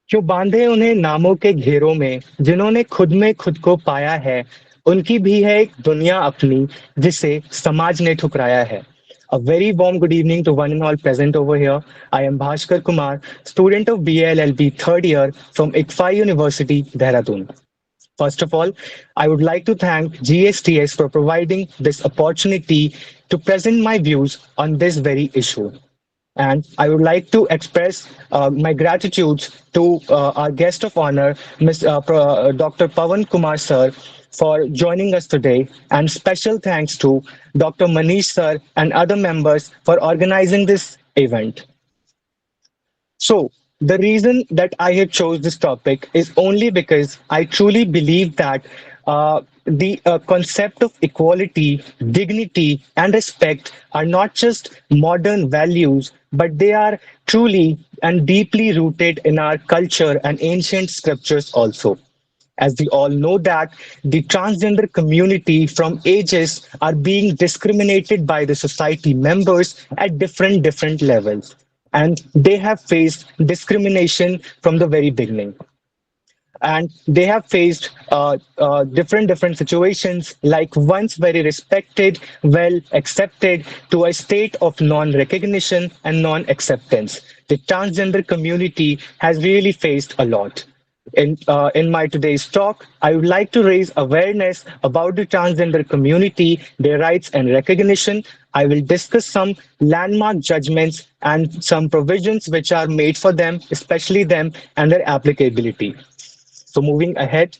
जो बांधे उन्हें नामों के घेरों में, जिन्होंने खुद में खुद को पाया है, उनकी भी है एक दुनिया अपनी, जिसे समाज ने ठुकराया है. A very warm good evening to one and all present over here. I am Bhaskar Kumar, student of BLLB third year from ICFA University, Dehradun. First of all, I would like to thank GSTS for providing this opportunity to present my views on this very issue. And I would like to express my gratitude to our guest of honor, Dr. Pawan Kumar sir, for joining us today. And special thanks to Dr. Manish sir and other members for organizing this event. So, the reason that I have chose this topic is only because I truly believe that the concept of equality, dignity, and respect are not just modern values, but they are truly and deeply rooted in our culture and ancient scriptures also. As we all know that the transgender community from ages are being discriminated by the society members at different levels, and they have faced discrimination from the very beginning, and they have faced different situations, like once very respected, well accepted, to a state of non-recognition and non-acceptance. The transgender community has really faced a lot. In my today's talk, I would like to raise awareness about the transgender community, their rights and recognition. I will discuss some landmark judgments and some provisions which are made for them, especially them, and their applicability. So moving ahead,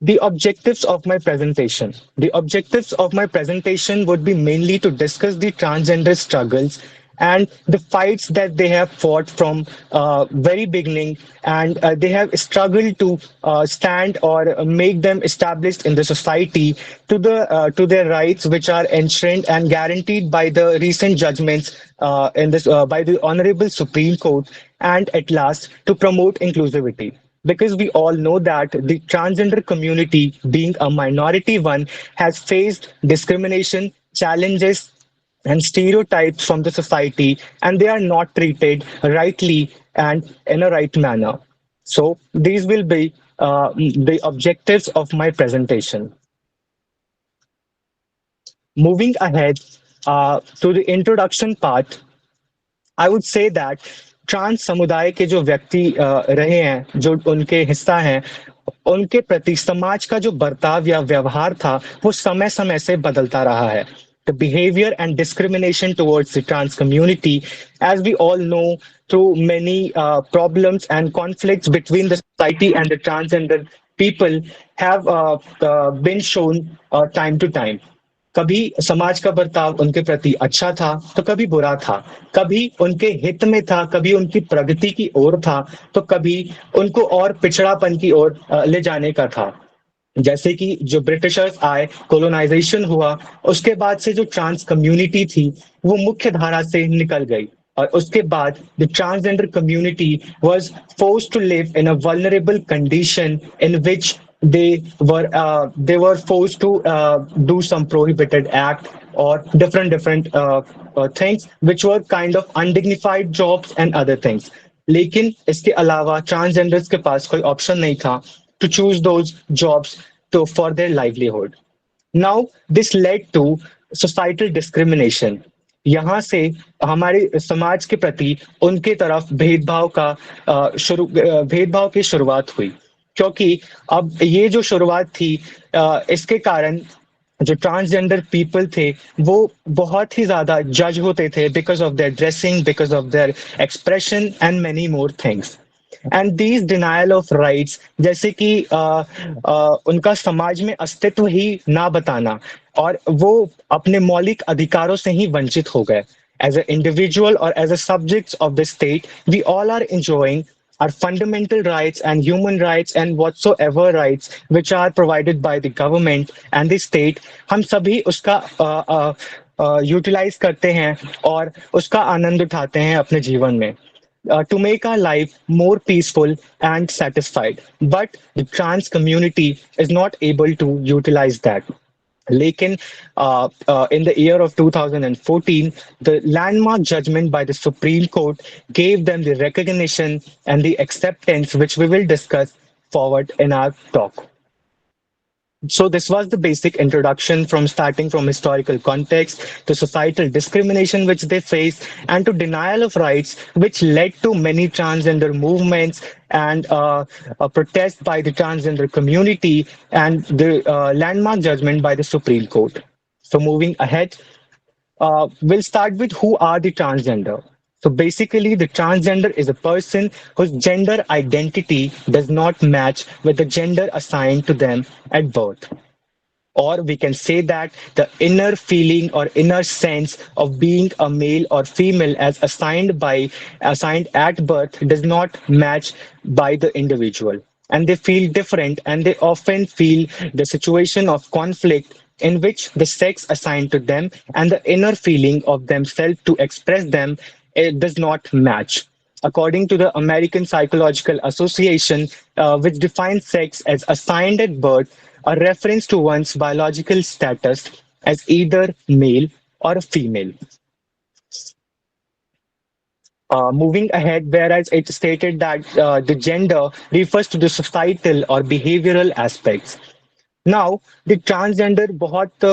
the objectives of my presentation. The objectives of my presentation would be mainly to discuss the transgender struggles and the fights that they have fought from very beginning, and they have struggled to stand or make them established in the society to their rights, which are enshrined and guaranteed by the recent judgments in this by the Honorable Supreme Court, and at last to promote inclusivity, because we all know that the transgender community, being a minority one, has faced discrimination, challenges, and stereotypes from the society, and they are not treated rightly and in a right manner. So these will be the objectives of my presentation. Moving ahead to the introduction part, I would say that trans समुदाय के जो व्यक्ति रहे हैं, जो उनके हिस्सा हैं, उनके प्रति समाज का जो बर्ताव या व्यवहार था, वो समय समय से बदलता रहा है. The behavior and discrimination towards the trans community, as we all know, through many problems and conflicts between the society and the transgender people, have been shown time to time. कभी समाज का बर्ताव उनके प्रति अच्छा था तो कभी बुरा था, कभी उनके हित में था, कभी उनकी प्रगति की ओर था, तो कभी उनको और पिछड़ापन की ओर ले जाने का था. जैसे कि जो ब्रिटिशर्स आए, कोलोनाइजेशन हुआ, उसके बाद से जो ट्रांस कम्युनिटी थी वो मुख्य धारा से निकल गई, और उसके बाद the transgender community was forced to live in a vulnerable condition in which they were forced to do some prohibited act or different things which were kind of undignified jobs and other things. लेकिन इसके अलावा transgenders के पास कोई option नहीं था to choose those jobs for their livelihood. Now this led to societal discrimination. यहाँ से हमारे समाज के प्रति उनके तरफ भेदभाव की शुरुआत हुई, क्योंकि अब ये जो शुरुआत थी, इसके कारण जो ट्रांसजेंडर पीपल थे वो बहुत ही ज्यादा जज होते थे because of their dressing, because of their expression and many more things. And these denial of rights, जैसे कि उनका समाज में अस्तित्व ही ना बताना, और वो अपने मौलिक अधिकारों से ही वंचित हो गए. As an individual or as a subjects of the state, we all are enjoying our fundamental rights and human rights and whatsoever rights which are provided by the government and the state. हम सभी उसका utilise करते हैं और उसका आनंद उठाते हैं अपने जीवन में, to make our life more peaceful and satisfied. But the trans community is not able to utilize that. लेकिन in the year of 2014, the landmark judgment by the Supreme Court gave them the recognition and the acceptance, which we will discuss forward in our talk. So this was the basic introduction from starting from historical context to societal discrimination which they face and to denial of rights which led to many transgender movements and a protest by the transgender community and the landmark judgment by the Supreme Court. So moving ahead, we'll start with who are the transgender. So basically, the transgender is a person whose gender identity does not match with the gender assigned to them at birth. Or we can say that the inner feeling or inner sense of being a male or female as assigned at birth does not match by the individual. And they feel different and they often feel the situation of conflict in which the sex assigned to them and the inner feeling of themselves to express them, it does not match. According to the American Psychological Association, which defines sex as assigned at birth, a reference to one's biological status as either male or a female. Moving ahead, whereas it stated that the gender refers to the societal or behavioral aspects. Now the transgender बहुत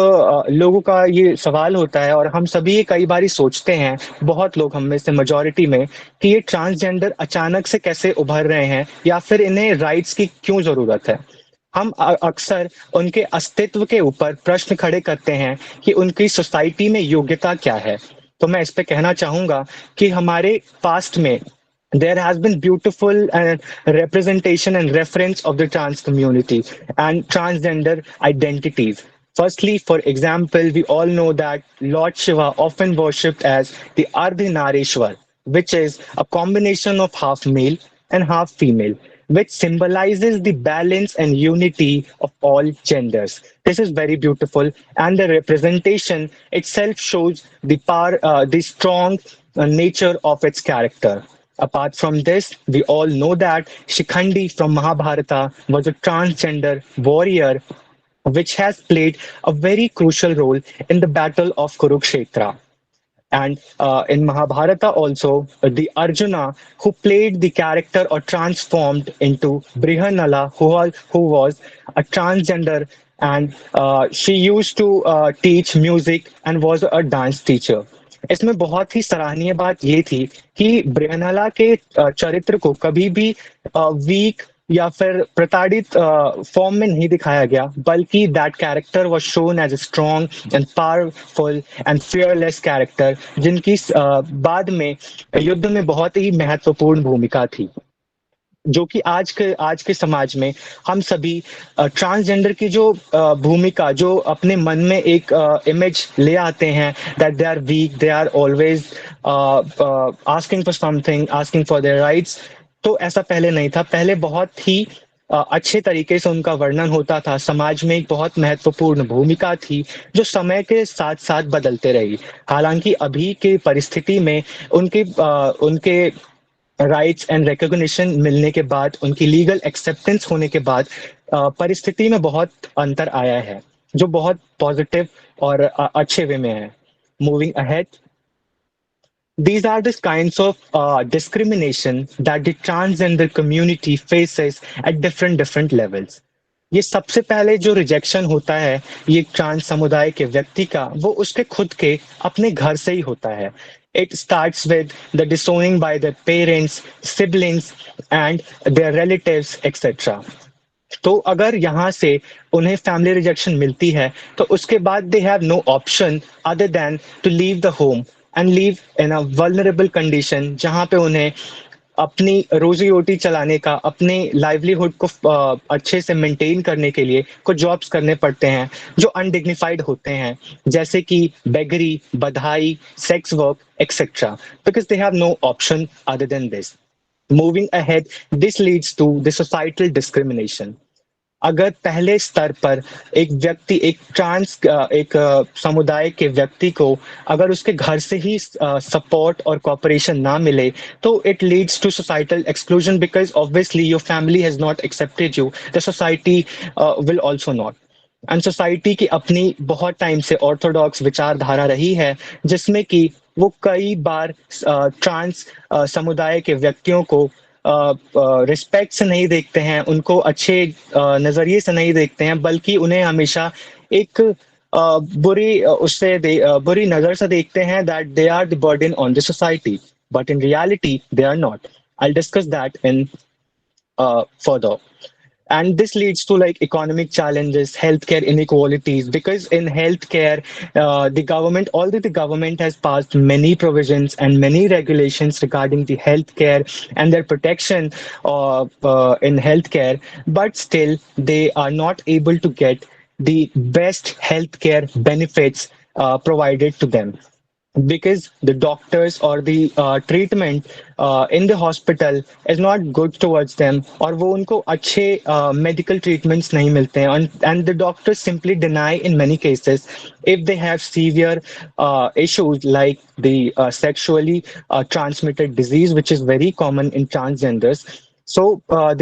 लोगों का ये सवाल होता है और हम सभी ये कई बारी सोचते हैं, बहुत लोग हम में से मेजॉरिटी में, कि ये ट्रांसजेंडर अचानक से कैसे उभर रहे हैं या फिर इन्हें राइट्स की क्यों जरूरत है। हम अक्सर उनके अस्तित्व के ऊपर प्रश्न खड़े करते हैं कि उनकी सोसाइटी में योग्यता क्या है। तो मैं इस पे कहना चाहूंगा कि हमारे पास्ट में there has been beautiful representation and reference of the trans community and transgender identities. Firstly, for example, we all know that Lord Shiva often worshipped as the Ardhinarishwar, which is a combination of half male and half female, which symbolizes the balance and unity of all genders. This is very beautiful, and the representation itself shows the power, the strong nature of its character. Apart from this, we all know that Shikhandi from Mahabharata was a transgender warrior which has played a very crucial role in the Battle of Kurukshetra. And in Mahabharata also, the Arjuna who played the character or transformed into Brihanala, who was a transgender, and she used to teach music and was a dance teacher. इसमें बहुत ही सराहनीय बात ये थी कि ब्रिहनला के चरित्र को कभी भी वीक या फिर प्रताड़ित फॉर्म में नहीं दिखाया गया, बल्कि that character was shown as a strong and powerful and fearless character जिनकी बाद में युद्ध में बहुत ही महत्वपूर्ण भूमिका थी, जो कि आज के समाज में हम सभी ट्रांसजेंडर की जो भूमिका जो अपने मन में एक इमेज ले आते हैं that they are weak, they are always asking for something, asking for their rights. तो ऐसा पहले नहीं था, पहले बहुत ही अच्छे तरीके से उनका वर्णन होता था, समाज में एक बहुत महत्वपूर्ण भूमिका थी जो समय के साथ साथ बदलते रही। हालांकि अभी की परिस्थिति में उनके राइट्स एंड रिकॉग्निशन मिलने के बाद, उनकी लीगल एक्सेप्टेंस होने के बाद परिस्थिति में बहुत अंतर आया है, जो बहुत पॉजिटिव और अच्छे वे में है। Moving ahead, these are the kinds of discrimination that the transgender community faces at different levels. ये सबसे पहले जो रिजेक्शन होता है ये ट्रांस समुदाय के व्यक्ति का, वो उसके खुद के अपने घर से ही होता है। It starts with the disowning by the parents, siblings and their relatives etcetera. तो अगर यहाँ से उन्हें फैमिली रिजेक्शन मिलती है तो उसके बाद they have no option other than to leave the home and live in a vulnerable condition, जहाँ पे उन्हें अपनी रोजी रोटी चलाने का, अपने लाइवलीहुड को अच्छे से मेंटेन करने के लिए कुछ जॉब्स करने पड़ते हैं जो अनडिग्निफाइड होते हैं, जैसे कि बेगरी, बधाई, sex work etcetera, because they have no option other than this. Moving ahead, this leads to the societal discrimination. अगर पहले स्तर पर एक व्यक्ति, एक समुदाय के व्यक्ति को अगर उसके घर से ही सपोर्ट और कॉपरेशन ना मिले तो it leads to societal exclusion, because obviously your family has not accepted you, the society will also not. And society की अपनी बहुत टाइम से ऑर्थोडॉक्स विचारधारा रही है, जिसमें कि वो कई बार ट्रांस समुदाय के व्यक्तियों को रिस्पेक्ट से नहीं देखते हैं, उनको अच्छे नजरिए से नहीं देखते हैं, बल्कि उन्हें हमेशा एक बुरी नजर से देखते हैं, that they are the burden on the society, but in reality they are not. I'll discuss that in further. And this leads to like economic challenges, healthcare inequalities, because in healthcare, the government, although the government has passed many provisions and many regulations regarding the healthcare and their protection in healthcare, but still they are not able to get the best healthcare benefits provided to them, because the doctors or the treatment in the hospital is not good towards them, और वो उनको अच्छे medical treatments नहीं मिलते हैं, and the doctors simply deny in many cases if they have severe issues like the sexually transmitted disease, which is very common in transgenders. So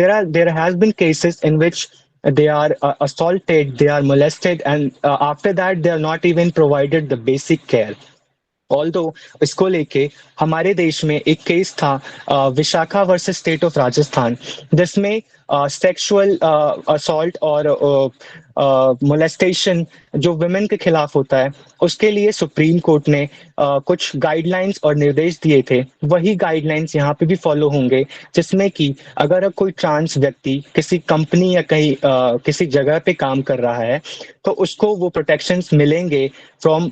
there has been cases in which they are assaulted, they are molested, and after that they are not even provided the basic care. Although इसको लेके हमारे देश में एक case था, Vishakha versus state of Rajasthan, जिसमें sexual assault और molestation जो वुमेन के खिलाफ होता है, उसके लिए सुप्रीम कोर्ट ने कुछ गाइडलाइंस और निर्देश दिए थे. वही गाइडलाइंस यहाँ पे भी फॉलो होंगे, जिसमें कि अगर अब कोई ट्रांस व्यक्ति किसी कंपनी या कहीं किसी जगह पे काम कर रहा है, तो उसको वो प्रोटेक्शंस मिलेंगे from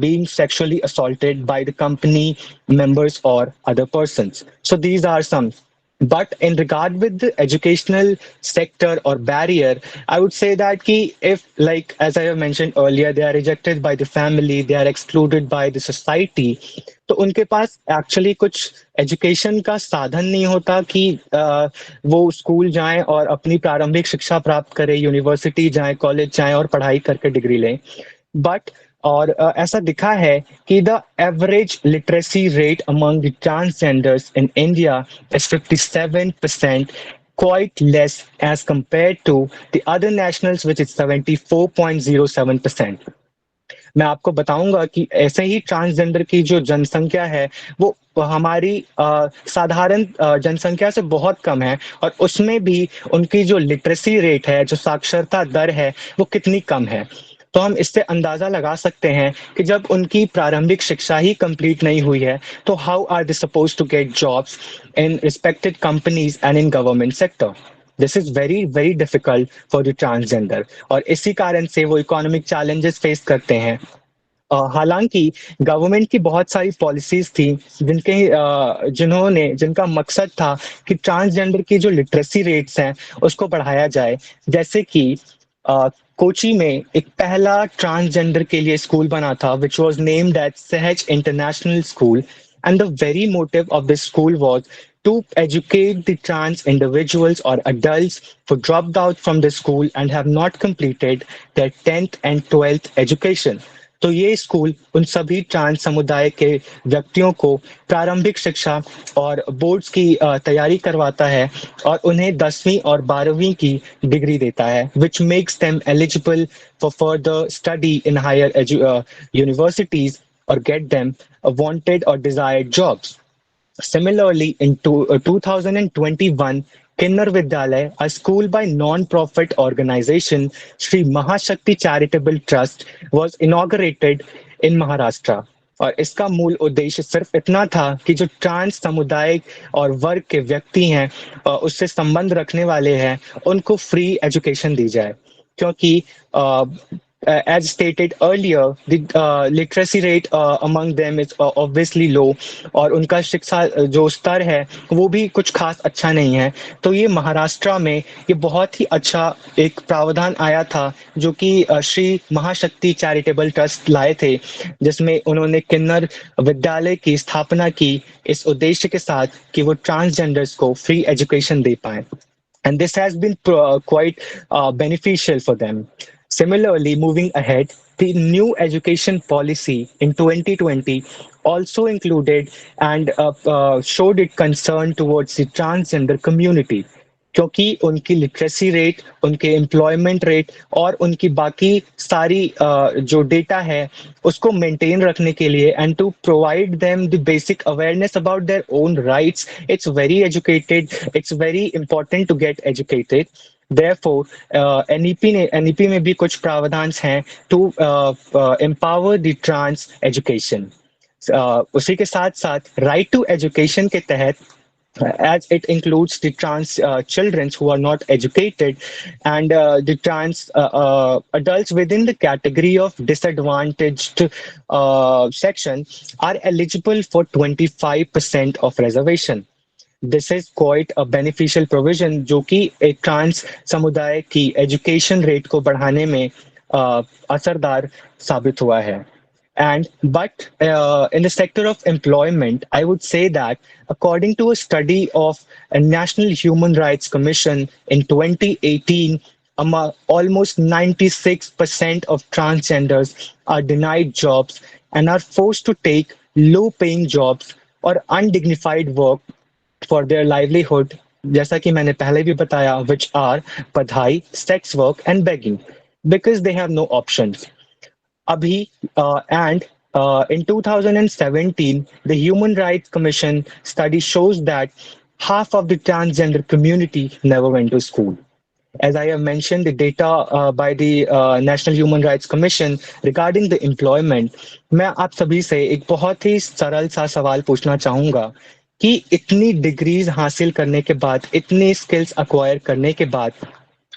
being sexually assaulted by the company members or other persons. So these are some. But in regard with the educational sector or barrier, I would say that ki if, like as I have mentioned earlier, they are rejected by the family, they are excluded by the society, तो उनके पास actually कुछ education का साधन नहीं होता कि वो school जाएं और अपनी प्रारंभिक शिक्षा प्राप्त करें, यूनिवर्सिटी जाएं, कॉलेज जाएं और पढ़ाई करके डिग्री लें. बट और ऐसा दिखा है कि the average literacy rate among the transgenders in India is 57%, quite less as compared to the other nationals, which is 74.07%. मैं आपको बताऊंगा कि ऐसे ही ट्रांसजेंडर की जो जनसंख्या है वो हमारी साधारण जनसंख्या से बहुत कम है, और उसमें भी उनकी जो लिटरेसी रेट है, जो साक्षरता दर है, वो कितनी कम है. तो हम इससे अंदाजा लगा सकते हैं कि जब उनकी प्रारंभिक शिक्षा ही कंप्लीट नहीं हुई है, तो how are they suppose to get jobs in respected companies and in government sector. This is very very difficult for the transgender, और इसी कारण से वो इकोनॉमिक चैलेंजेस फेस करते हैं. हालांकि गवर्नमेंट की बहुत सारी पॉलिसीज थी जिनका मकसद था कि ट्रांसजेंडर की जो लिटरेसी रेट्स हैं उसको बढ़ाया जाए. जैसे कि कोची में एक पहला ट्रांसजेंडर के लिए स्कूल बना था, विच वाज नेम्ड एज सहज international school, and the very motive of this school was to educate the trans individuals or adults who dropped out from the school and have not completed their 10th and 12th education. तो ये school उन सभी trans समुदाय के व्यक्तियों को प्रारंभिक शिक्षा और बोर्ड्स की तैयारी करवाता है, और उन्हें 10वीं और 12वीं की डिग्री देता है, which makes them eligible for further study in higher universities और गेट देम वांटेड और desired jobs. Similarly, in 2021, Kinnar Vidyalaya, a school by non-profit organization Sri Mahashakti Charitable Trust, was inaugurated in Maharashtra. और इसका मूल उद्देश्य सिर्फ इतना था कि जो ट्रांस समुदाय और वर्ग के व्यक्ति हैं, उससे संबंध रखने वाले हैं, उनको फ्री एजुकेशन दी जाए. क्योंकि as stated earlier, the literacy rate among them is obviously low, और उनका शिक्षा जो स्तर है वो भी कुछ खास अच्छा नहीं है. तो ये महाराष्ट्र में ये बहुत ही अच्छा एक प्रावधान आया था, जो कि श्री महाशक्ति चैरिटेबल ट्रस्ट लाए थे, जिसमें उन्होंने किन्नर विद्यालय की स्थापना की इस उद्देश्य के साथ कि वो ट्रांसजेंडर्स को फ्री एजुकेशन दे पाए. And this has been quite beneficial for them. Similarly, moving ahead, the new education policy in 2020 also included and showed it concern towards the transgender community. क्योंकि उनकी लिटरेसी रेट, उनके employment rate और उनकी बाकी सारी जो data है उसको मेंटेन रखने के लिए and to provide them the basic awareness about their own rights, it's very educated, it's very important to get educated. Therefore, NEP में भी कुछ प्रावधान हैं to empower the trans education। उसी के साथ साथ राइट टू एजुकेशन के तहत, as it includes the trans children who are not educated and the trans adults within the category of disadvantaged section are eligible for 25% of reservation। This is quite a beneficial provision जो कि एक trans समुदाय की education rate को बढ़ाने में असरदार साबित हुआ है। And but in the sector of employment, I would say that according to a study of a National Human Rights Commission in 2018, almost 96% of transgenders are denied jobs and are forced to take low-paying jobs or undignified work for their livelihood, जैसा कि मैंने पहले भी बताया, which are पढ़ाई, sex work and begging, because they have no options. Abhi, and in 2017, the Human Rights Commission study shows that half of the transgender community never went to school. As I have mentioned, the data by the National Human Rights Commission regarding the employment, मैं आप सभी से एक बहुत ही सरल सा सवाल पूछना चाहूंगा कि इतनी डिग्रीज हासिल करने के बाद, इतनी स्किल्स अक्वायर करने के बाद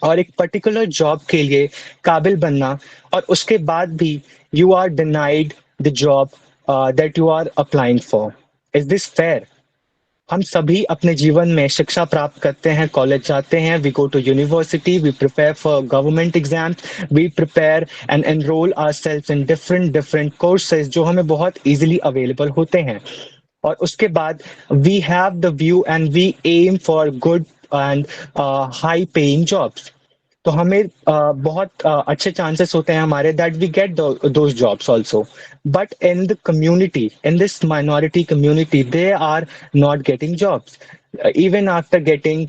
और एक पर्टिकुलर जॉब के लिए काबिल बनना, और उसके बाद भी you are denied the job that you are applying for, is this fair? हम सभी अपने जीवन में शिक्षा प्राप्त करते हैं, कॉलेज जाते हैं, we go to university, we prepare for government exams, we prepare and enrol ourselves in different different courses जो हमें बहुत इजीली अवेलेबल होते हैं, और उसके बाद we have the view and we aim for good and high paying jobs. तो हमें बहुत अच्छे चांसेस होते हैं हमारे that we get those jobs also, but in the community, in this minority community, they are not getting jobs. Even after getting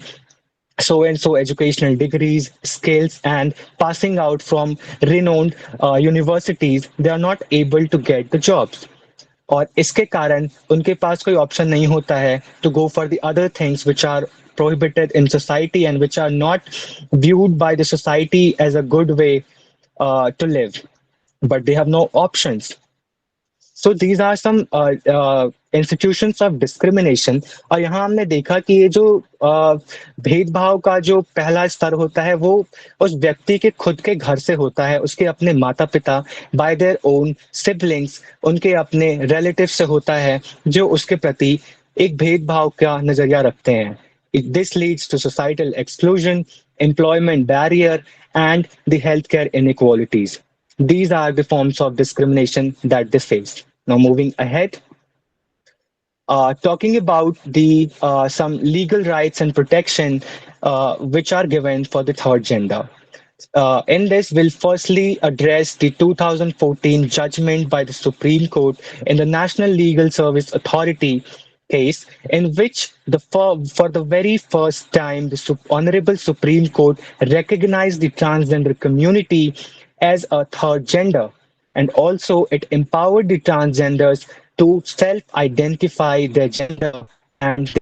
so and so educational degrees, skills, and passing out from renowned universities, they are not able to get the jobs. और इसके कारण उनके पास कोई option नहीं होता है to go for the other things which are prohibited in society and which are not viewed by the society as a good way to live, but they have no options. So these are some institutions of discrimination. और यहाँ हमने देखा कि ये जो भेदभाव का जो पहला स्तर होता है वो उस व्यक्ति के खुद के घर से होता है, उसके अपने माता पिता, बाय देयर ओन सिबलिंग्स, उनके अपने रिलेटिव से होता है जो उसके प्रति एक भेदभाव का नजरिया रखते हैं। This leads to societal exclusion, employment barrier and the health care inequalities. These are the forms of discrimination that they face. Now, moving ahead, talking about the some legal rights and protection which are given for the third gender. In this, we'll firstly address the 2014 judgment by the Supreme Court in the National Legal Service Authority case, in which for the very first time, the Honorable Supreme Court recognized the transgender community as a third gender, and also it empowered the transgenders to self-identify their gender and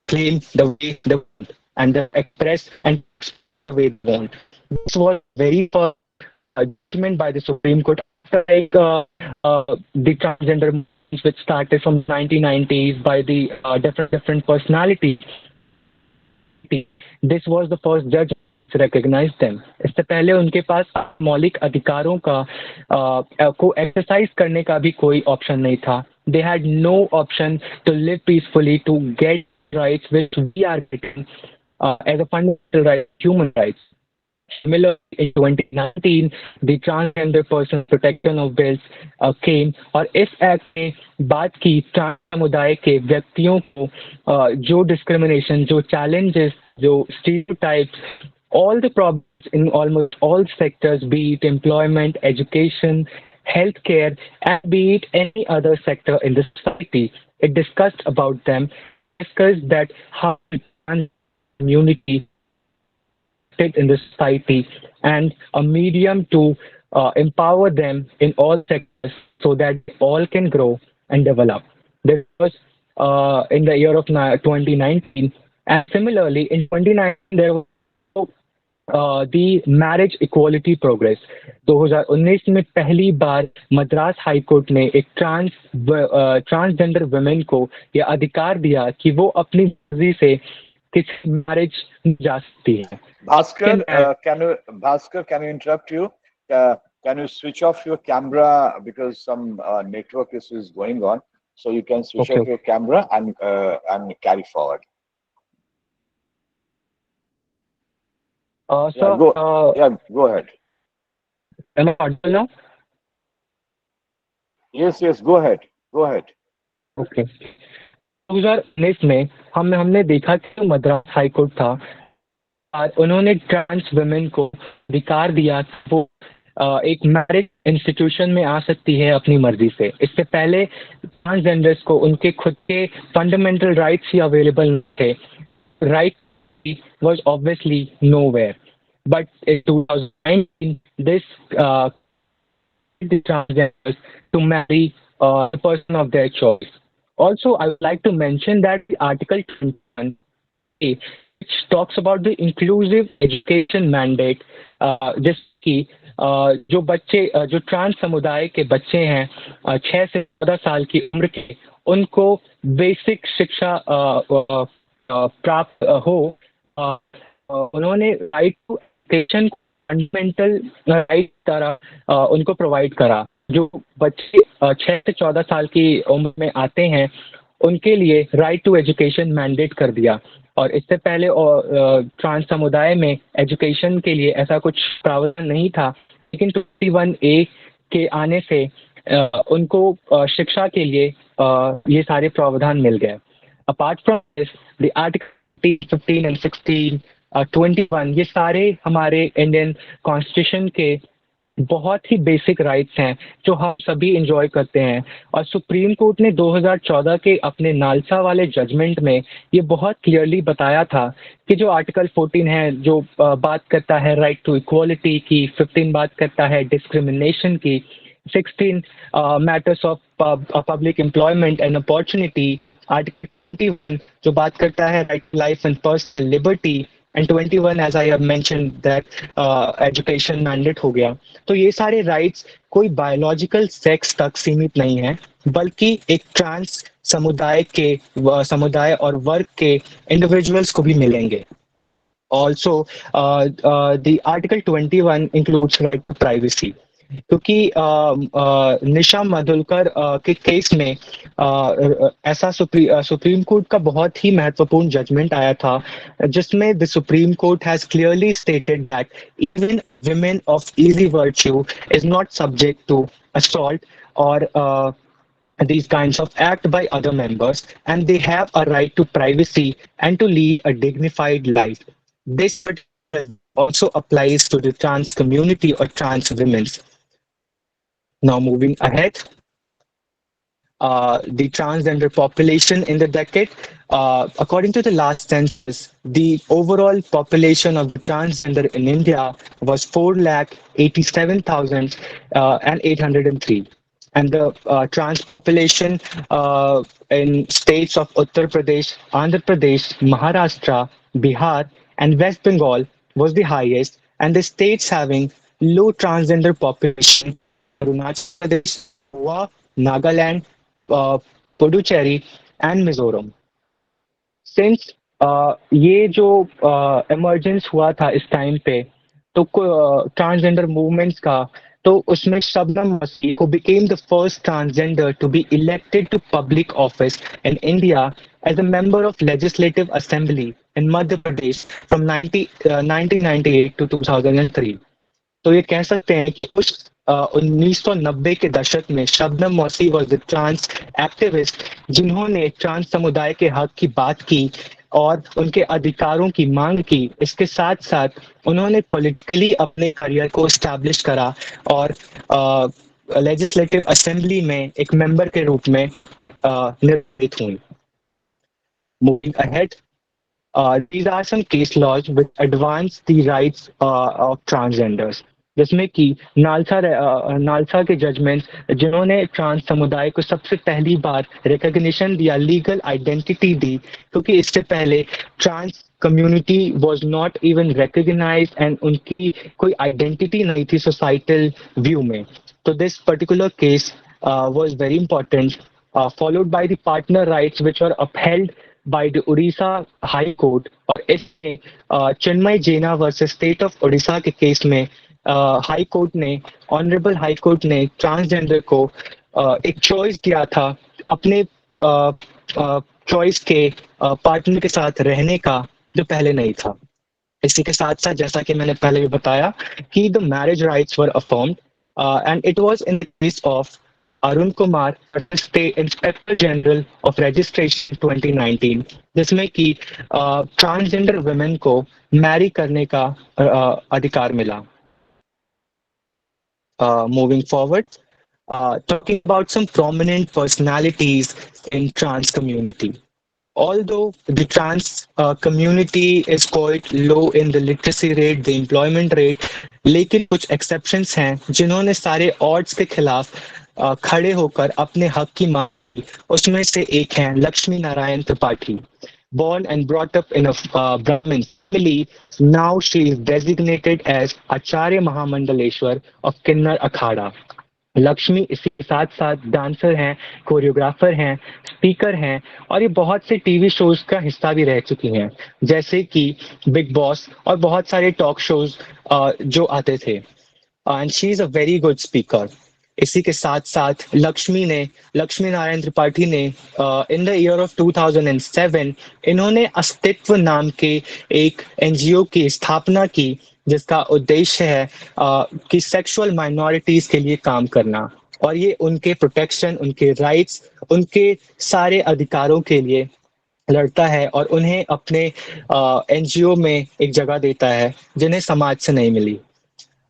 claim the way they want and they express and the way they want. This was very first judgment by the Supreme Court after the transgender movements which started from 1990s by the different personalities. This was the first judge recognize them. इससे पहले उनके पास मौलिक अधिकारों का को exercise करने का भी कोई ऑप्शन नहीं था. They had no option to live peacefully, to get rights which we are getting as a fundamental right, human rights. Similarly, in 2019, the Transgender Person Protection of Bills came, और इस act में बात की trans समुदाय के व्यक्तियों को जो डिस्क्रिमिनेशन, जो challenges, जो stereotypes, all the problems in almost all sectors, be it employment, education, healthcare, and be it any other sector in the society. It discussed about them, discussed that how community in the society and a medium to empower them in all sectors so that all can grow and develop. This was in the year of 2019, and similarly in 2019 there was the marriage equality progress 2019 में पहली बार Madras high court ने एक transgender women को यह अधिकार दिया कि वो अपनी मर्जी से किसी मैरिज में जा सकती है. Bhaskar, can you interrupt you? Can you switch off your camera because some network issue is going on? So you can switch off your camera and carry forward. Go ahead. Am I audible now? Yes, go ahead. Okay. 2019 में हमने देखा कि Madras high court था और उन्होंने trans women को अधिकार दिया कि वो एक मैरिज इंस्टीट्यूशन में आ सकती है अपनी मर्जी से. इससे पहले ट्रांसजेंडर्स को उनके खुद के फंडामेंटल राइट्स ही अवेलेबल थे. Right was obviously nowhere, but in 2019 this the transgenders to marry the person of their choice. Also, I would like to mention that the Article 21A, which talks about the inclusive education mandate, जिसकी जो बच्चे जो trans समुदाय के बच्चे हैं 6 से 14 साल की उम्र के, उनको बेसिक शिक्षा प्राप्त हो. उन्होंने right to education fundamental right तरह उनको प्रोवाइड करा. जो बच्चे 6 से 14 साल की उम्र में आते हैं उनके लिए राइट टू एजुकेशन मैंडेट कर दिया. और इससे पहले ट्रांस समुदाय में एजुकेशन के लिए ऐसा कुछ प्रावधान नहीं था, लेकिन 21A के आने से उनको शिक्षा के लिए ये सारे प्रावधान मिल गए. Apart from this the article 15 and 16, 21 ये सारे हमारे इंडियन कॉन्स्टिट्यूशन के बहुत ही बेसिक राइट्स हैं जो हम सभी इंजॉय करते हैं. और सुप्रीम कोर्ट ने 2014 के अपने नालसा वाले जजमेंट में ये बहुत क्लियरली बताया था कि जो आर्टिकल 14 है जो बात करता है राइट टू इक्वालिटी की, 15 बात करता है डिस्क्रिमिनेशन की, 16 matters of public employment and opportunity, article 21 जो बात करता है right to life and personal liberty, and 21 as I have mentioned that education mandate हो गया. तो ये सारे राइट्स कोई बायोलॉजिकल सेक्स तक सीमित नहीं है, बल्कि एक ट्रांस समुदाय और वर्ग के इंडिविजुअल्स को भी मिलेंगे. Also the article 21 includes right to privacy, क्योंकि निशा मधुलकर के केस में ऐसा सुप्रीम कोर्ट का बहुत ही महत्वपूर्ण जजमेंट आया था जिसमें the supreme court has clearly stated that even women of easy virtue is not subject to assault or these kinds of act by other members, and they have a right to privacy and to lead a dignified life. This also applies to the trans community or trans women. Now moving ahead, the transgender population in the decade. According to the last census, the overall population of the transgender in India was 4,87,803. And the trans population in states of Uttar Pradesh, Andhra Pradesh, Maharashtra, Bihar, and West Bengal was the highest, and the states having low transgender population, Arunachal Pradesh, Goa, Nagaland, Puducherry, and Mizoram. Since ये जो emergence हुआ था इस time पे तो transgender movements का, तो उसमें शबनम मसीह who became the first transgender to be elected to public office in India as a member of Legislative Assembly in Madhya Pradesh from 1998 to 2003. तो ये कह सकते हैं कि उस 1990 के दशक में शबनम मौसी वॉज द ट्रांस एक्टिविस्ट जिन्होंने ट्रांस समुदाय के हक की बात की और उनके अधिकारों की मांग की. इसके साथ साथ उन्होंने पॉलिटिकली अपने करियर को एस्टैब्लिश करा और लेजिस्लेटिव असेंबली में एक मेंबर के रूप में निर्वाचित हुई. Moving ahead, These are some case laws which advance the rights of transgenders. जिसमें कि नालसा के जजमेंट्स जिन्होंने ट्रांस समुदाय को सबसे पहली बार रिकॉग्निशन दिया, लीगल आइडेंटिटी दी, क्योंकि इससे पहले trans community was not even recognised and उनकी कोई आइडेंटिटी नहीं थी सोसाइटल व्यू में. तो this particular case was very important, followed by the partner rights which were upheld by the Odisha High Court. और इसमें चिन्मय जेना वर्सेस स्टेट ऑफ उड़ीसा के case में हाई कोर्ट ने ऑनरेबल हाई कोर्ट ने ट्रांसजेंडर को एक चॉइस दिया था अपने चॉइस के पार्टनर के साथ रहने का, जो पहले नहीं था. इसी के साथ साथ जैसा कि मैंने पहले भी बताया कि the marriage rights were affirmed and it was in the case of Arun Kumar state inspector general of registration 2019, जिसमें कि ट्रांसजेंडर वुमेन को मैरी करने का अधिकार मिला. Moving forward, talking about some prominent personalities in trans community. Although the trans community is quite low in the literacy rate, the employment rate, लेकिन कुछ exceptions हैं जिन्होंने सारे odds के खिलाफ खड़े होकर अपने हक की मांग की. उसमें से एक हैं Lakshmi Narayan Tripathi. Born and brought up in a Brahmin family, now she is designated as Acharya Mahamandaleshwar of Kinnar Akhada. Lakshmi इसी के साथ साथ डांसर हैं, कोरियोग्राफर हैं, स्पीकर हैं और ये बहुत से टीवी शोज का हिस्सा भी रह चुकी हैं, जैसे कि बिग बॉस और बहुत सारे टॉक शोज जो आते थे. And she is a very good speaker. इसी के साथ साथ लक्ष्मी नारायण त्रिपाठी ने इन द ईयर ऑफ 2007 इन्होंने अस्तित्व नाम के एक एनजीओ की स्थापना की, जिसका उद्देश्य है कि सेक्सुअल माइनॉरिटीज के लिए काम करना, और ये उनके प्रोटेक्शन, उनके राइट्स, उनके सारे अधिकारों के लिए लड़ता है और उन्हें अपने एनजीओ में एक जगह देता है जिन्हें समाज से नहीं मिली.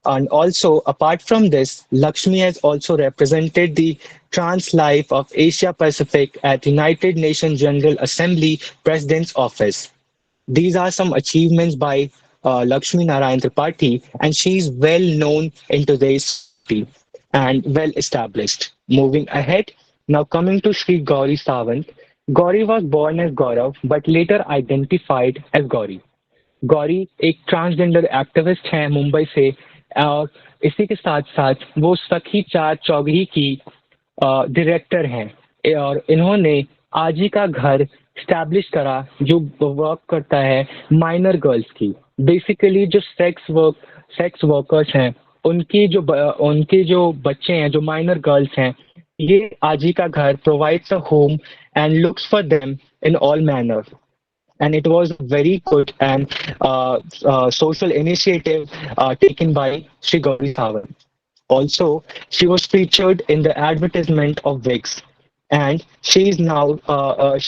And also, apart from this, Lakshmi has also represented the trans life of Asia Pacific at United Nations General Assembly President's Office. These are some achievements by Lakshmi Narayan Tripathi, and she is well known in today's society and well established. Moving ahead, now coming to Sri Gauri Sawant. Gauri was born as Gaurav, but later identified as Gauri. Gauri एक transgender activist हैं मुंबई से, और इसी के साथ साथ वो सखी चार चौगही की डायरेक्टर हैं और इन्होंने आजी का घर स्टैब्लिश करा जो वर्क करता है माइनर गर्ल्स की. बेसिकली जो सेक्स वर्कर्स हैं उनके जो बच्चे हैं, जो माइनर गर्ल्स हैं, ये आजी का घर provides a home and looks for them in all manner. And it was a very good and social initiative taken by Sri Gauri Sawant. Also, she was featured in the advertisement of Wix, and she is now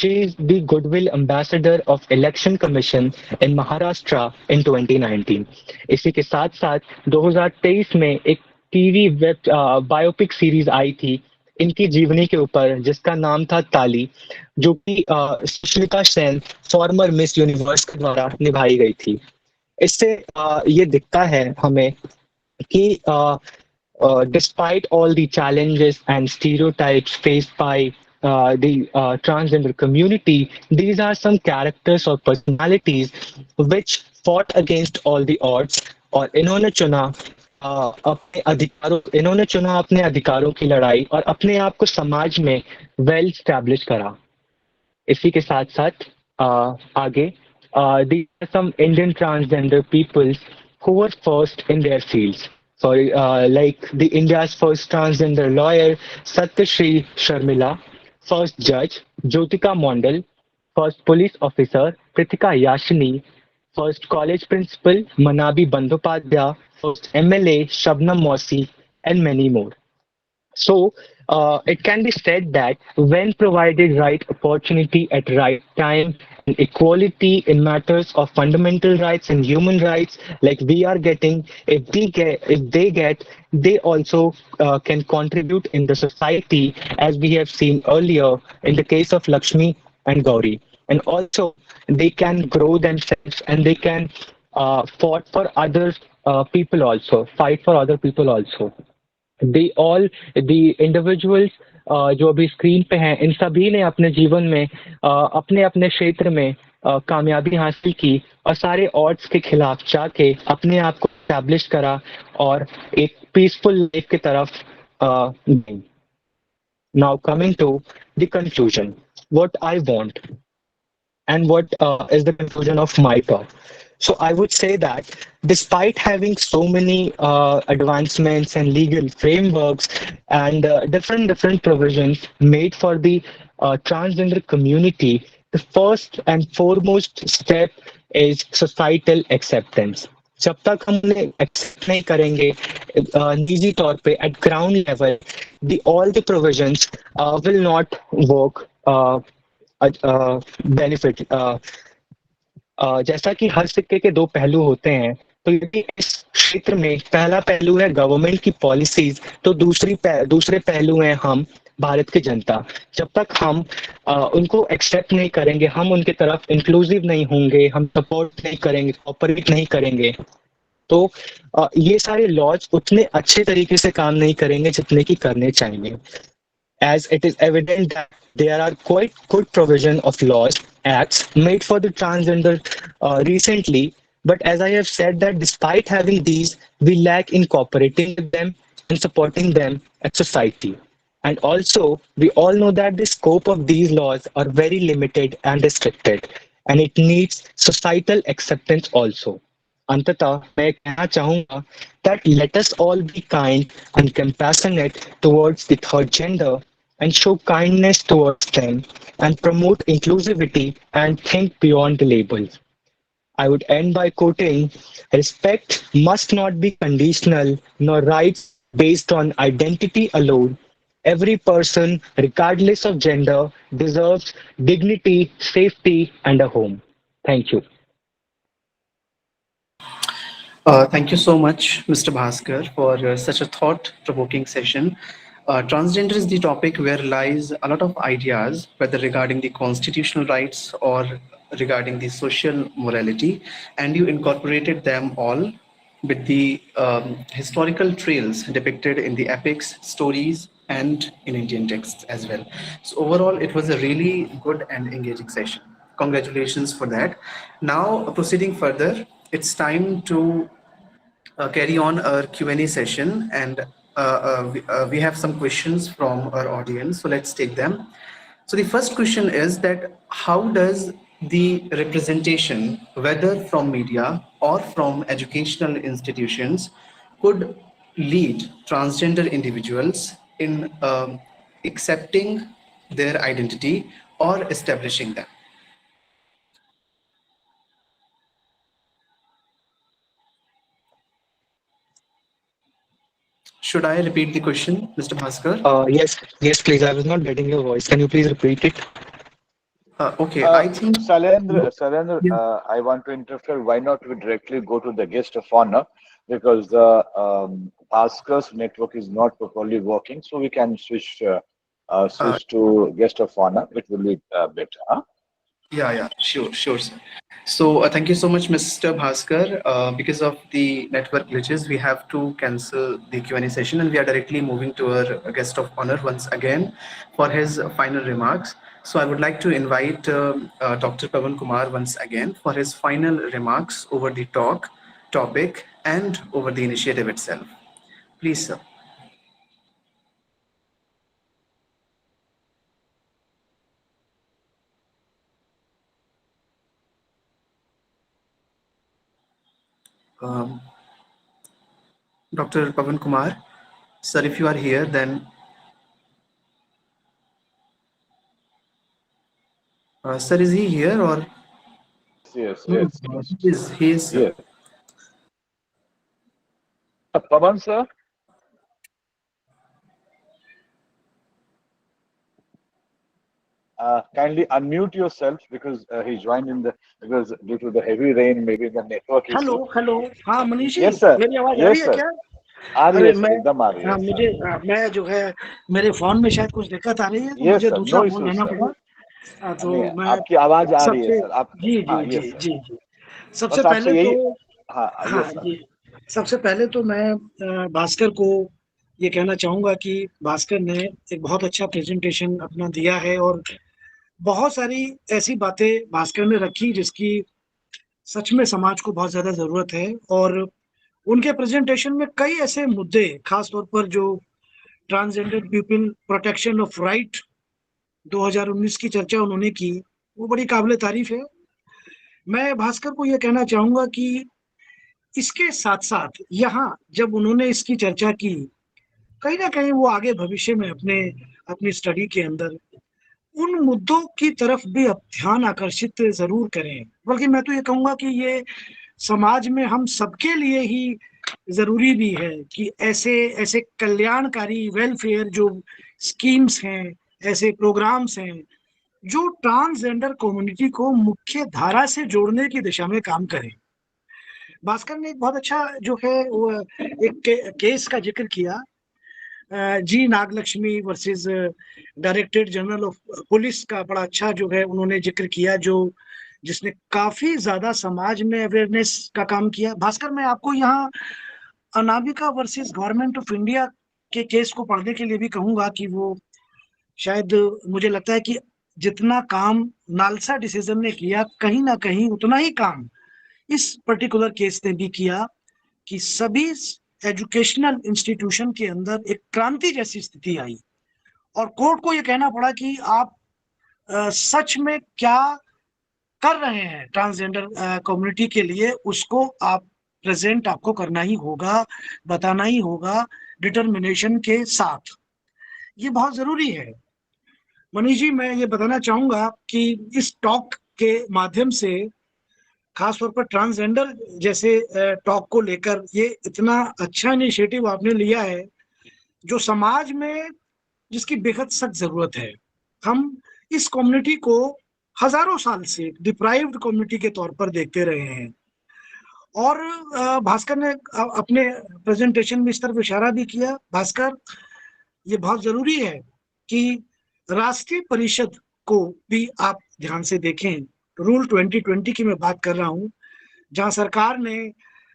she is the Goodwill Ambassador of Election Commission in Maharashtra in 2019. इसी के साथ साथ 2023 में एक TV web biopic series आई थी इनकी जीवनी के ऊपर, जिसका नाम था ताली, जो कि Sushmita Sen farmer miss universe के द्वारा निभाई गई थी. इससे ये दिखता है हमें कि despite all the challenges and stereotypes faced by the transgender community, these are some characters or personalities which fought against all the odds, और इन्होंने चुना अपने अधिकारों की लड़ाई और अपने आप को समाज में वेल स्टैब्लिश करा. इसी के साथ साथ आगे these are some Indian transgender peoples who were first in their fields. So, like the India's first transgender lawyer, Satyashri Sharmila, first judge, Jyotika Mondal, first police officer, Pritika Yashini, first college principal, Manabi Bandyopadhyay, first MLA, Shabnam Mosi, and many more. So, it can be said that when provided right opportunity at right time, and equality in matters of fundamental rights and human rights, like we are getting, if they get, they also can contribute in the society, as we have seen earlier in the case of Lakshmi and Gauri. and also they can grow themselves, and they can fought for other people also, fight for other people also. They all the individuals जो अभी screen पे हैं, इन सभी ने अपने जीवन में अपने अपने क्षेत्र में कामयाबी हासिल की और सारे ऑड्स के खिलाफ जाके अपने आप को एस्टैब्लिश करा और एक पीसफुल लाइफ की तरफ गई. Now coming to the conclusion, what I want and what is the conclusion of my talk. So I would say that despite having so many advancements and legal frameworks and different provisions made for the transgender community, the first and foremost step is societal acceptance. जब तक हम उन्हें accept नहीं करेंगे निजी तौर पे eight ground level, the all the provisions will not work benefit. जैसा कि हर सिक्के के दो पहलू होते हैं, तो यदि इस क्षेत्र में पहला पहलू है गवर्नमेंट की पॉलिसीज, तो दूसरे पहलू हैं हम भारत की जनता. जब तक हम उनको एक्सेप्ट नहीं करेंगे, हम उनके तरफ इंक्लूसिव नहीं होंगे, हम सपोर्ट नहीं करेंगे, ऑपरेट नहीं करेंगे, तो ये सारे लॉज उतने अच्छे तरीके से काम नहीं करेंगे जितने की करने चाहिए. As it is evident that there are quite good provision of laws, acts made for the transgender recently, but as I have said that despite having these, we lack in cooperating with them and supporting them as society. And also, we all know that the scope of these laws are very limited and restricted, and it needs societal acceptance also. अंततः मैं कहना चाहूंगा that let us all be kind and compassionate towards the third gender and show kindness towards them and promote inclusivity and think beyond the labels. I would end by quoting, respect must not be conditional nor rights based on identity alone. Every person, regardless of gender, deserves dignity, safety, and a home. Thank you. Thank you so much, Mr. Bhaskar, for such a thought-provoking session. Transgender is the topic where lies a lot of ideas, whether regarding the constitutional rights or regarding the social morality, and you incorporated them all with the historical trails depicted in the epics, stories, and in Indian texts as well. So overall, it was a really good and engaging session. Congratulations for that. Now, proceeding further, it's time to carry on our Q&A session, and we have some questions from our audience, so let's take them. So the first question is that how does the representation, whether from media or from educational institutions, could lead transgender individuals in accepting their identity or establishing them? Should I repeat the question, Mr. Bhaskar? Yes, please. I was not getting your voice. Can you please repeat it? Okay, I think Salendra, I want to interfere. Why not we directly go to the guest of honor, because the Bhaskar's network is not properly working, so we can switch to guest of honor. It will be better. Huh? Yeah, sure, sir. So thank you so much, Mr. Bhaskar. Because of the network glitches, we have to cancel the Q&A session, and we are directly moving to our guest of honor once again for his final remarks. So I would like to invite Dr. Pavan Kumar once again for his final remarks over the topic, and over the initiative itself. Please, sir. Dr. Pavan Kumar, sir, if you are here, then sir, is he here or? Yes. He is. Yes. Pavan, sir. Kindly unmute yourself, because he joined because due to the heavy rain, maybe the network issue. Hello हाँ Manish ji, Yes, sir. मेरी आवाज Yes, आ रही है sir. क्या? आ रही है, मैं एकदम आ रही है. मैं जो है मेरे फोन में शायद कुछ दिक्कत आ रही है, तो Yes, मुझे sir. दूसरा No फोन issues, लेना sir. पड़ा. तो नहीं, मैं आपकी आवाज आ रही है सबसे सर, आप। जी हाँ, जी जी यस सर। जी जी सबसे बस आपसे पहले तो यही। हाँ, हाँ यस सर। जी, सबसे पहले तो मैं भास्कर को ये कहना चाहूंगा कि भास्कर ने एक बहुत अच्छा प्रेजेंटेशन अपना दिया है, और बहुत सारी ऐसी बातें भास्कर ने रखी जिसकी सच में समाज को बहुत ज्यादा जरूरत है। और उनके प्रेजेंटेशन में कई ऐसे मुद्दे, खास तौर पर जो transgender people protection of right 2019 की चर्चा उन्होंने की, वो बड़ी काबिले तारीफ है। मैं भास्कर को ये कहना चाहूंगा कि इसके साथ साथ यहाँ जब उन्होंने इसकी चर्चा की, कहीं ना कहीं वो आगे भविष्य में अपने अपनी स्टडी के अंदर उन मुद्दों की तरफ भी अब ध्यान आकर्षित जरूर करें। बल्कि मैं तो ये कहूंगा कि ये समाज में हम सबके लिए ही जरूरी भी है कि ऐसे ऐसे कल्याणकारी वेलफेयर जो स्कीम्स हैं, ऐसे प्रोग्राम्स हैं जो ट्रांसजेंडर कम्युनिटी को मुख्य धारा से जोड़ने की दिशा में काम करें। भास्कर ने एक बहुत अच्छा जो है वो एक केस का जिक्र किया, G Nagalakshmi versus directorate general of police का बड़ा अच्छा जो है उन्होंने जिक्र किया, जो जिसने काफी ज्यादा समाज में अवेयरनेस का काम किया। भास्कर, मैं आपको यहाँ Anamika versus government of India के केस को पढ़ने के लिए भी कहूंगा कि वो शायद, मुझे लगता है कि जितना काम नालसा डिसीजन ने किया, कहीं ना कहीं उतना ही काम इस पर्टिकुलर केस ने भी किया कि सभी एजुकेशनल इंस्टीट्यूशन के अंदर एक क्रांति जैसी स्थिति आई, और कोर्ट को यह कहना पड़ा कि आप सच में क्या कर रहे हैं ट्रांसजेंडर कम्युनिटी के लिए, उसको आप प्रेजेंट आपको करना ही होगा, बताना ही होगा डिटर्मिनेशन के साथ। ये बहुत जरूरी है। मनीष जी, मैं ये बताना चाहूंगा कि इस टॉक के माध्यम से, खासतौर पर ट्रांसजेंडर जैसे टॉक को लेकर, ये इतना अच्छा इनिशिएटिव आपने लिया है जो समाज में, जिसकी बेहद सख्त जरूरत है। हम इस कम्युनिटी को हजारों साल से डिप्राइव्ड कम्युनिटी के तौर पर देखते रहे हैं, और भास्कर ने अपने प्रेजेंटेशन में इस तरफ इशारा भी किया। भास्कर, ये बहुत जरूरी है कि राष्ट्रीय परिषद को भी आप ध्यान से देखें। रूल 2020 की मैं बात कर रहा हूं, जहां सरकार ने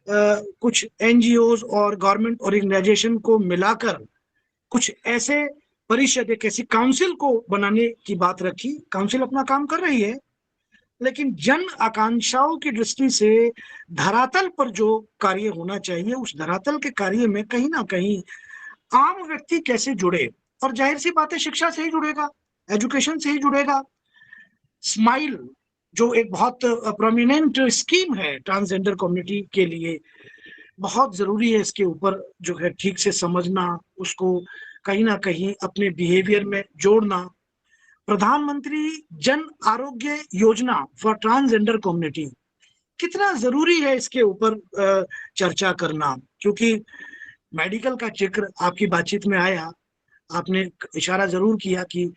कुछ एनजीओज और गवर्नमेंट ऑर्गेनाइजेशन को मिलाकर कुछ ऐसे परिषद, एक ऐसी काउंसिल को बनाने की बात रखी। काउंसिल अपना काम कर रही है, लेकिन जन आकांक्षाओं की दृष्टि से धरातल पर जो कार्य होना चाहिए, उस धरातल के कार्य में कहीं ना कहीं आम व्यक्ति कैसे जुड़े, और जाहिर सी बात है शिक्षा से ही जुड़ेगा, एजुकेशन से ही जुड़ेगा। स्माइल जो एक बहुत प्रोमिनेंट स्कीम है ट्रांसजेंडर कम्युनिटी के लिए, बहुत जरूरी है इसके ऊपर जो है ठीक से समझना, उसको कहीं ना कहीं अपने बिहेवियर में जोड़ना। प्रधानमंत्री Jan Arogya Yojana for transgender community, कितना जरूरी है इसके ऊपर चर्चा करना, क्योंकि मेडिकल का जिक्र आपकी बातचीत में आया। आपने इशारा जरूर किया कि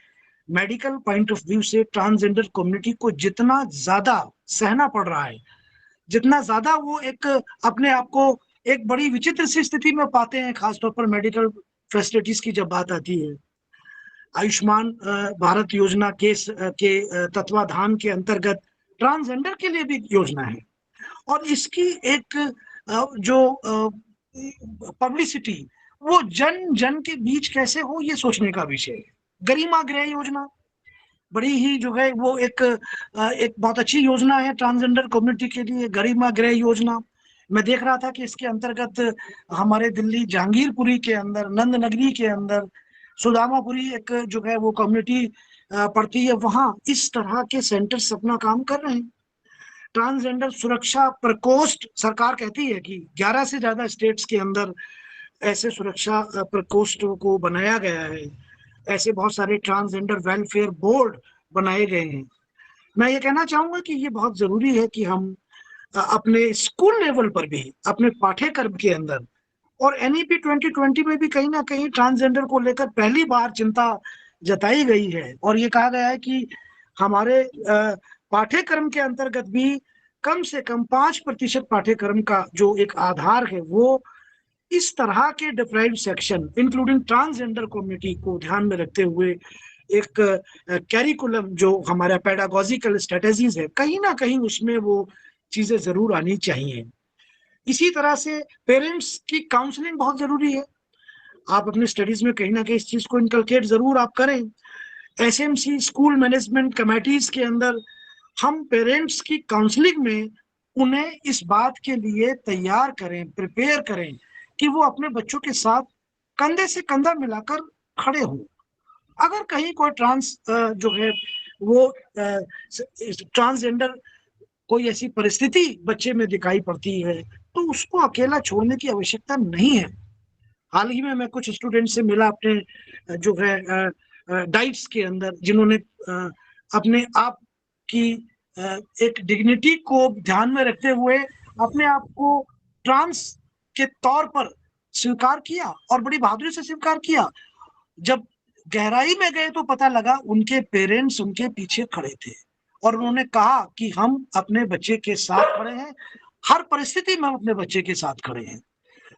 मेडिकल पॉइंट ऑफ व्यू से ट्रांसजेंडर कम्युनिटी को जितना ज्यादा सहना पड़ रहा है, जितना ज्यादा वो एक अपने आप को एक बड़ी विचित्र सी स्थिति में पाते हैं, खासतौर पर मेडिकल फैसिलिटीज की जब बात आती है। आयुष्मान भारत योजना के तत्वाधान के अंतर्गत ट्रांसजेंडर के लिए भी योजना है, और इसकी एक जो पब्लिसिटी वो जन जन के बीच कैसे हो, ये सोचने का विषय है। गरिमा गृह योजना बड़ी ही जो है वो एक बहुत अच्छी योजना है ट्रांसजेंडर कम्युनिटी के लिए, गरिमा गृह योजना। मैं देख रहा था कि इसके अंतर्गत हमारे दिल्ली जहांगीरपुरी के अंदर, नंद नगरी के अंदर, सुदामापुरी एक जो है वो कम्युनिटी पड़ती है, वहां इस तरह के सेंटर्स अपना काम कर रहे हैं। ट्रांसजेंडर सुरक्षा प्रकोष्ठ, सरकार कहती है कि 11 से ज्यादा स्टेट्स के अंदर ऐसे सुरक्षा प्रकोष्ठों को बनाया गया है, ऐसे बहुत सारे ट्रांसजेंडर वेलफेयर बोर्ड बनाए गए हैं। मैं ये कहना चाहूंगा कि ये बहुत जरूरी है कि हम अपने स्कूल लेवल पर भी, अपने पाठ्यक्रम के अंदर, और एनईपी 2020 में भी कहीं ना कहीं ट्रांसजेंडर को लेकर पहली बार चिंता जताई गई है, और ये कहा गया है कि हमारे पाठ्यक्रम के अंतर्गत भी कम से कम 5% पाठ्यक्रम का जो एक आधार है वो इस तरह के deprived section including transgender community को ध्यान में रखते हुए एक कैरिकुलम जो हमारा पेडागोजिकल स्ट्रेटेजीज है, कहीं ना कहीं उसमें वो चीजें जरूर आनी चाहिए। इसी तरह से पेरेंट्स की काउंसलिंग बहुत जरूरी है। आप अपनी स्टडीज में कहीं ना कहीं इस चीज को इनकलकेट जरूर आप करें। एसएमसी स्कूल मैनेजमेंट कमेटीज के अंदर हम पेरेंट्स की काउंसलिंग में उन्हें इस बात के लिए तैयार करें, प्रिपेयर करें कि वो अपने बच्चों के साथ कंधे से कंधा मिलाकर खड़े हों। अगर कहीं कोई जो है वो ट्रांसजेंडर कोई ऐसी परिस्थिति बच्चे में दिखाई पड़ती है तो उसको अकेला छोड़ने की आवश्यकता नहीं है। हाल ही में मैं कुछ स्टूडेंट से मिला अपने जो है डाइट्स के अंदर, जिन्होंने अपने आप की एक डिग्निटी को ध्यान में रखते हुए अपने आप को ट्रांस के तौर पर स्वीकार किया और बड़ी बहादुरी से स्वीकार किया। जब गहराई में गए तो पता लगा उनके पेरेंट्स उनके पीछे खड़े थे और उन्होंने कहा कि हम अपने बच्चे के साथ खड़े हैं, हर परिस्थिति में हम अपने बच्चे के साथ खड़े हैं।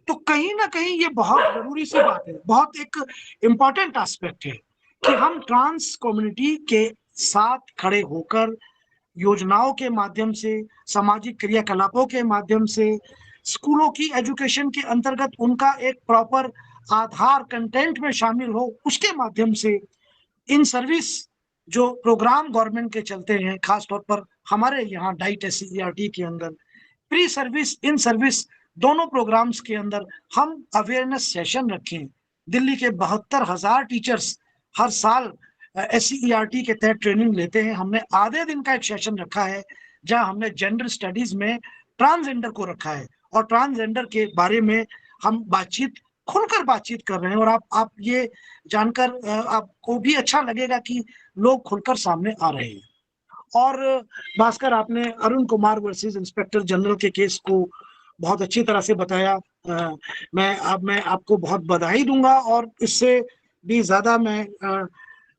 तो कहीं ना कहीं ये बहुत जरूरी सी बात है, बहुत एक इम्पॉर्टेंट एस्पेक्ट है कि हम ट्रांस कम्युनिटी के साथ खड़े होकर योजनाओं के माध्यम से, सामाजिक क्रियाकलापों के माध्यम से, स्कूलों की एजुकेशन के अंतर्गत उनका एक प्रॉपर आधार कंटेंट में शामिल हो, उसके माध्यम से इन सर्विस जो प्रोग्राम गवर्नमेंट के चलते हैं, खासतौर पर हमारे यहाँ डाइट SCERT के अंदर प्री सर्विस इन सर्विस दोनों प्रोग्राम्स के अंदर हम अवेयरनेस सेशन रखें। दिल्ली के 72,000 टीचर्स हर साल SCERT के तहत ट्रेनिंग लेते हैं। हमने आधे दिन का एक सेशन रखा है जहां हमने जेंडर स्टडीज में ट्रांसजेंडर को रखा है और ट्रांसजेंडर के बारे में हम खुलकर बातचीत कर रहे हैं। और आप ये जानकर आपको भी अच्छा लगेगा कि लोग खुलकर सामने आ रहे हैं। और भास्कर, आपने Arun Kumar versus inspector general के केस को बहुत अच्छी तरह से बताया। मैं आपको बहुत बधाई दूंगा और इससे भी ज्यादा मैं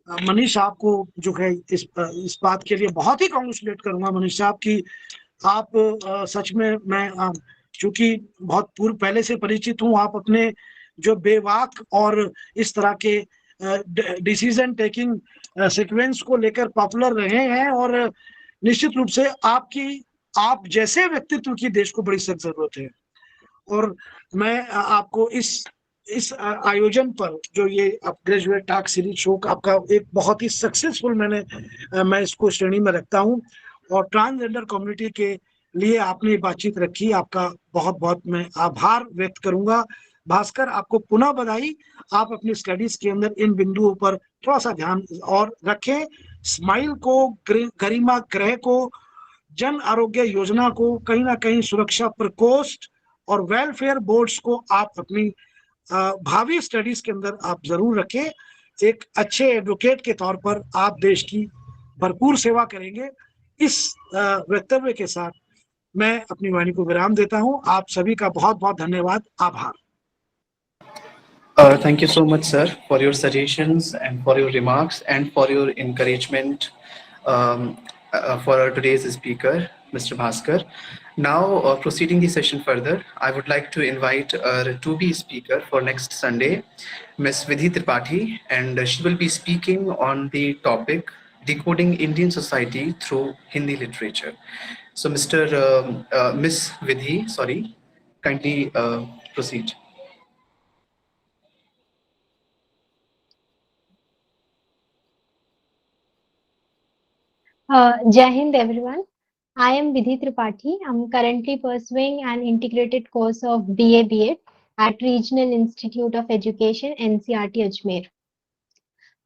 मनीष साहब को जो है इस बात के लिए बहुत ही कांग्रेचुलेट करूंगा। मनीष साहब की आप सच में मैं चूंकि बहुत पूर्व पहले से परिचित हूँ, आप अपने जो बेवाक और इस तरह के डिसीजन टेकिंग सीक्वेंस को लेकर पॉपुलर रहे हैं और निश्चित रूप से आप जैसे व्यक्तित्व की देश को बड़ी सख्त जरूरत है। और मैं आपको इस आयोजन पर जो ये ग्रेजुएट टॉक सीरीज शो आपका एक बहुत ही सक्सेसफुल मैं इसको श्रेणी में रखता हूँ और ट्रांसजेंडर कम्युनिटी के लिए आपने बातचीत रखी, आपका बहुत बहुत मैं आभार व्यक्त करूंगा। भास्कर, आपको पुनः बधाई। आप अपनी स्टडीज के अंदर इन बिंदुओं पर थोड़ा सा ध्यान और रखें। स्माइल को, गरिमा ग्रह को, जन आरोग्य योजना को, कहीं ना कहीं सुरक्षा प्रकोष्ठ और वेलफेयर बोर्ड्स को आप अपनी भावी स्टडीज के अंदर आप जरूर रखें। एक अच्छे एडवोकेट के तौर पर आप देश की भरपूर सेवा करेंगे। इस वक्तव्य के साथ मैं अपनी वाणी को विराम देता हूं। आप सभी का बहुत बहुत धन्यवाद, आभार। Thank you so much, sir, for your suggestions and for your remarks and for your encouragement for our today's speaker, Mr. Bhaskar. Now, proceeding the session further, I would like to invite our to-be speaker for next Sunday, Ms. Vidhi Tripathi, and she will be speaking on the topic Decoding Indian Society through Hindi Literature. So, Ms. Vidhi, kindly proceed. Jai Hind, everyone. I am Vidhi Tripathi. I'm currently pursuing an integrated course of BA B.Ed at Regional Institute of Education, NCERT Ajmer.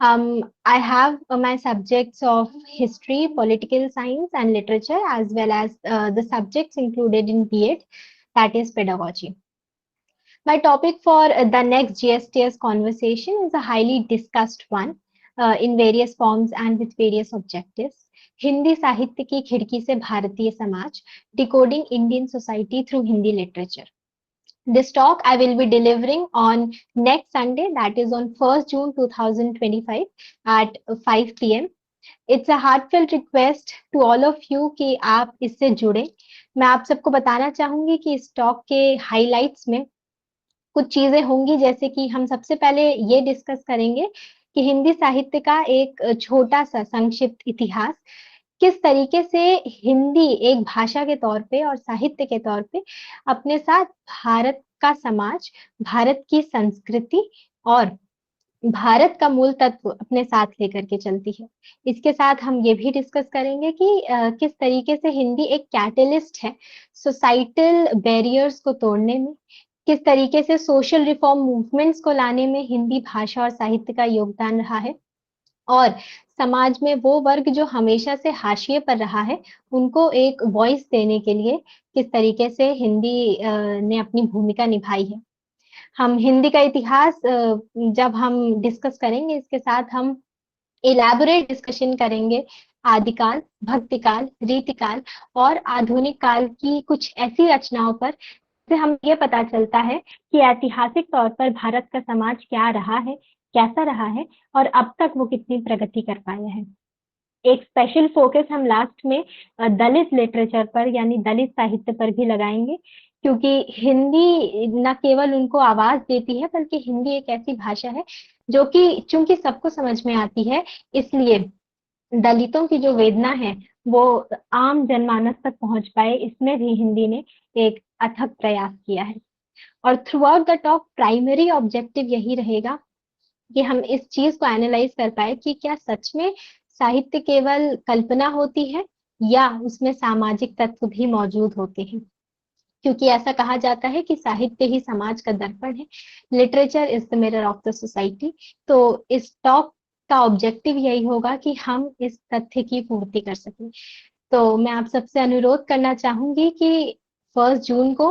I have my subjects of history, political science, and literature, as well as the subjects included in B.Ed, that is pedagogy. My topic for the next GSTS conversation is a highly discussed one in various forms and with various objectives. Hindi साहित्य की खिड़की से Bharatiya Samaj, decoding Indian society through Hindi literature. This talk I will be delivering on next Sunday, that is on 1st June 2025 at 5 p.m. It's a heartfelt request to all of you कि आप इससे जुड़े। मैं आप सबको बताना चाहूंगी कि इस टॉक के हाइलाइट्स में कुछ चीजें होंगी, जैसे कि हम सबसे पहले ये डिस्कस करेंगे कि हिंदी साहित्य का एक छोटा सा संक्षिप्त इतिहास, किस तरीके से हिंदी एक भाषा के तौर पे और साहित्य के तौर पे अपने साथ भारत का समाज, भारत की संस्कृति और भारत का मूल तत्व अपने साथ लेकर के चलती है। इसके साथ हम ये भी डिस्कस करेंगे कि किस तरीके से हिंदी एक कैटलिस्ट है सोसाइटल बैरियर्स को तोड़ने में, किस तरीके से सोशल रिफॉर्म मूवमेंट्स को लाने में हिंदी भाषा और साहित्य का योगदान रहा है, और समाज में वो वर्ग जो हमेशा से हाशिए पर रहा है उनको एक वॉइस देने के लिए किस तरीके से हिंदी ने अपनी भूमिका निभाई है। हम हिंदी का इतिहास जब हम डिस्कस करेंगे, इसके साथ हम इलैबोरेट डिस्कशन करेंगे आदिकाल, भक्तिकाल, रीतिकाल और आधुनिक काल की कुछ ऐसी रचनाओं पर से हम ये पता चलता है कि ऐतिहासिक तौर पर भारत का समाज क्या रहा है, कैसा रहा है और अब तक वो कितनी प्रगति कर पाया है। एक स्पेशल फोकस हम लास्ट में दलित लिटरेचर पर यानी दलित साहित्य पर भी लगाएंगे, क्योंकि हिंदी न केवल उनको आवाज देती है बल्कि हिंदी एक ऐसी भाषा है जो कि चूंकि सबको समझ में आती है, इसलिए दलितों की जो वेदना है वो आम जनमानस तक पहुंच पाए, इसमें भी हिंदी ने एक अथक प्रयास किया है। और through out the talk primary objective यही रहेगा कि हम इस चीज को एनालाइज कर पाए कि क्या सच में साहित्य केवल कल्पना होती है या उसमें सामाजिक तत्व भी मौजूद होते हैं, क्योंकि ऐसा कहा जाता है कि साहित्य ही समाज का दर्पण है, literature is the mirror of the society. तो इस टॉक का ऑब्जेक्टिव यही होगा कि हम इस तथ्य की पूर्ति कर सकें। तो मैं आप सबसे अनुरोध करना चाहूंगी कि 1 जून को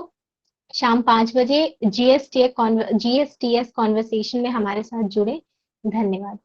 शाम 5 बजे जीएसटीएस कॉन्वर्सेशन में हमारे साथ जुड़े। धन्यवाद।